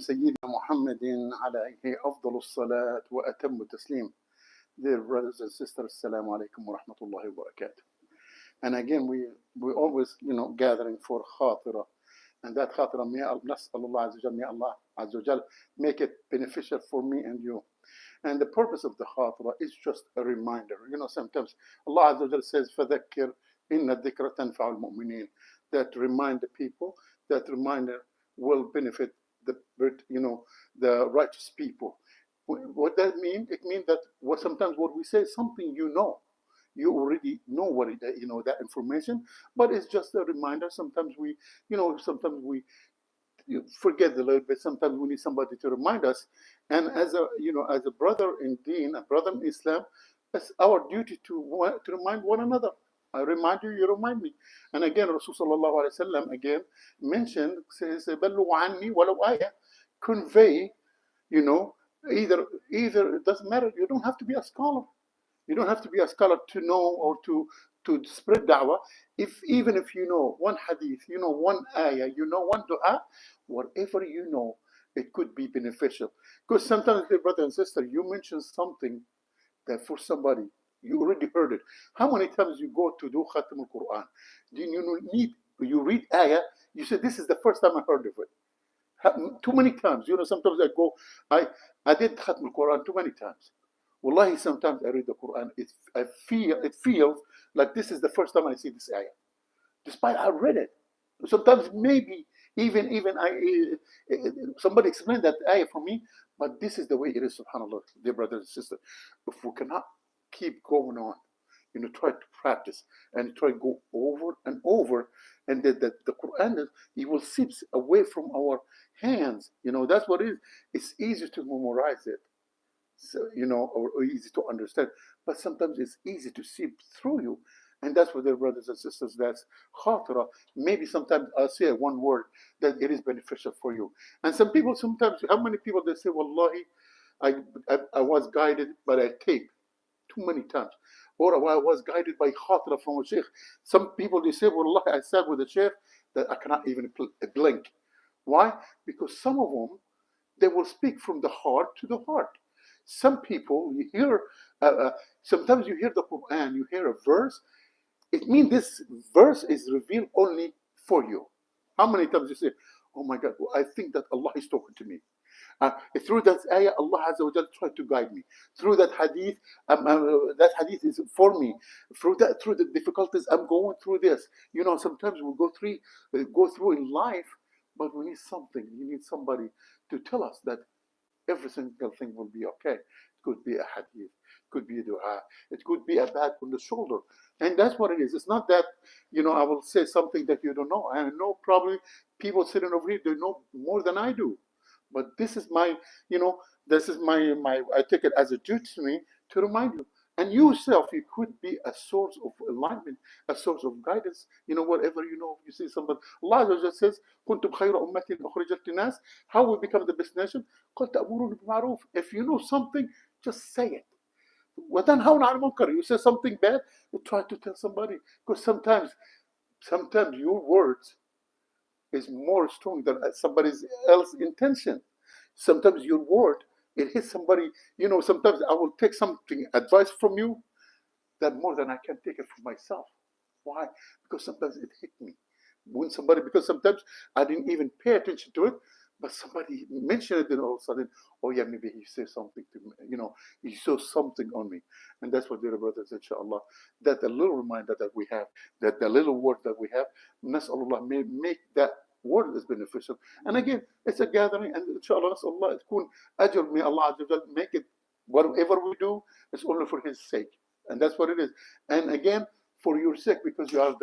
سيدنا محمد عليه أفضل الصلاة وأتم التسليم. Dear brothers and sisters, Assalamu alaikum wa rahmatullahi wa barakatuh. And again, we always, gathering for Khatirah. And that Khatirah, may Allah Azza wa Jal make it beneficial for me and you. And the purpose of the Khatirah is just a reminder. Sometimes Allah Azza wa Jal says, فَذَكِّرْ إِنَّ الذِّكْرَ تَنْفَعُ الْمُؤْمِنِينَ. That remind the people, that reminder will benefit the righteous people. What that mean? It means that sometimes what we say is something you already know that information, but it's just a reminder. Sometimes we forget a little bit. Sometimes we need somebody to remind us. And as a brother in Deen, a brother in Islam, it's our duty to remind one another. I remind you, you remind me. And again, Rasul sallallahu alaihi wasallam again mentioned, says, "Ballu anni walau ayah." Convey, either it doesn't matter. You don't have to be a scholar. You don't have to be a scholar to know or to spread da'wah. Even if you know one hadith, one ayah, one dua, whatever it could be beneficial. Because sometimes, dear brother and sister, you mention something that for somebody, you already heard it. How many times you go to do Khatam al-Quran? You read ayah, you say, this is the first time I heard of it. Too many times. Sometimes I did Khatam al-Quran too many times. Wallahi, sometimes I read the Quran, it feels like this is the first time I see this ayah. Despite I read it. Sometimes maybe even somebody explained that ayah for me, but this is the way it is, subhanAllah, dear brothers and sisters. If we cannot keep going on, try to practice and try to go over and over, and that the Quran, it will slip away from our hands. That's what it is. It's easy to memorize it. So, or easy to understand, but sometimes it's easy to seep through you. And that's what, their brothers and sisters, that's Khatirah. Maybe sometimes I'll say one word that it is beneficial for you. And some people, sometimes, how many people they say, Wallahi, I was guided by a tape too many times. Or I was guided by Khatirah from a sheikh. Some people, they say, Wallahi, I sat with a sheikh that I cannot even blink. Why? Because some of them, they will speak from the heart to the heart. Some people, you hear, sometimes you hear the Quran, you hear a verse, it means this verse is revealed only for you. How many times you say, oh my God, I think that Allah is talking to me. Through that ayah, Allah Azza wa Jalla tried to guide me. Through that hadith, that hadith is for me. Through the difficulties, I'm going through this. Sometimes we go through in life, but we need something. You need somebody to tell us that every single thing will be okay. It could be a hadith, it could be a dua, it could be a pat on the shoulder. And that's what it is. It's not that, I will say something that you don't know. I know probably people sitting over here, they know more than I do. But this is my, I take it as a duty to me to remind you. And you yourself, you could be a source of alignment, a source of guidance. Whatever you see somebody. Allah just says, "Kuntum khayra ummatin ukhrijat linnas." How we become the best nation? قَلْ تَأْمُرُونَ بِالْمَعْرُوفِ. If you know something, just say it. وَتَنْهَوْنَ عَنِ الْمُنكَرِ. You say something bad, you try to tell somebody. Because sometimes your words is more strong than somebody else's intention. Sometimes your word, it hits somebody. Sometimes I will take something, advice from you, that more than I can take it from myself. Why? Because sometimes it hit me. Because sometimes I didn't even pay attention to it, but somebody mentioned it, and all of a sudden, oh yeah, maybe he said something to me, he saw something on me. And that's what, dear brothers, inshallah, that the little reminder that we have, that the little word that we have, nas'alullah, may make that word is beneficial. And again, it's a gathering, and inshallah, nas'allah, ajr, may Allah make it, whatever we do, it's only for His sake. And that's what it is. And again, for your sake, because you are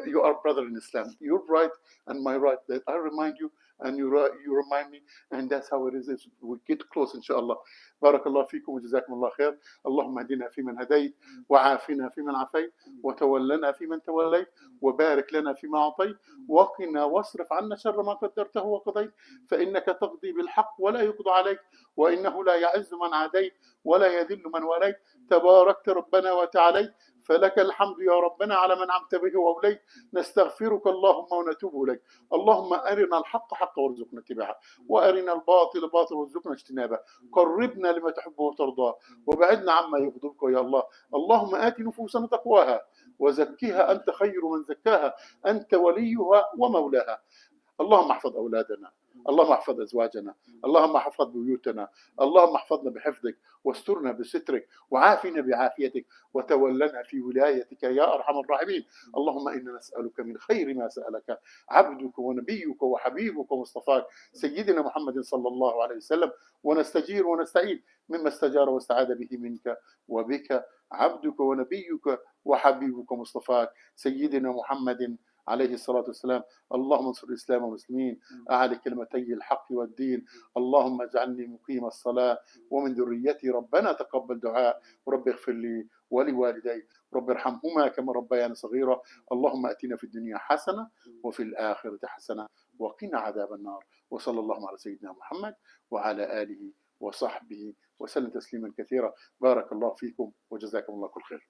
you are brother in Islam. Your right and my right, that I remind you and you remind me, and that's how it is. We get close, inshallah. Barakallah fikum wa jazakumullah khair. Allahumma hadina fi man hadayt, wa afina fi man afayt, wa tawallana fi man tawallayt, wa barik lana fi ma atayt, wa qina wasrif anna sharra ma qaddartahu wa qadayt, fa innaka taqdi bil haqq wa la yuqda alayk, wa innahu la ya'izzu man adayt, wa la yadhillu man walayt, tabarakta rabbana wa ta'alayt. فلك الحمد يا ربنا على ما أنعمت به وأوليت. نستغفرك اللهم ونتوب إليك. اللهم أرنا الحق حقا وارزقنا اتباعه، وأرنا الباطل باطل وارزقنا اجتنابه. قربنا لما تحب وترضى، وبعدنا عما يغضبك يا الله. اللهم آت نفوسنا تقواها وزكها، أنت خير من زكاها، أنت وليها ومولاها. اللهم احفظ أولادنا، اللهم احفظ أزواجنا، اللهم احفظ بيوتنا، اللهم احفظنا بحفظك، واسترنا بسترك، وعافنا بعافيتك، وتولنا في ولايتك يا أرحم الراحمين. اللهم إنا نسألك من خير ما سألك عبدك ونبيك وحبيبك ومصطفاك سيدنا محمد صلى الله عليه وسلم، ونستجير ونستعين مما استجار واستعاذ به منك وبك عبدك ونبيك وحبيبك ومصطفاك سيدنا محمد عليه الصلاة والسلام. اللهم انصر الإسلام والمسلمين، أعلى كلمتي الحق والدين. اللهم اجعلني مقيم الصلاة ومن ذريتي، ربنا تقبل دعاء، ورب اغفر لي ولوالدي، رب ارحمهما كما ربياني صغيرا. اللهم أتنا في الدنيا حسنة وفي الآخرة حسنة وقنا عذاب النار. وصلى الله على سيدنا محمد وعلى آله وصحبه وسلم تسليما كثيرا. بارك الله فيكم وجزاكم الله كل خير.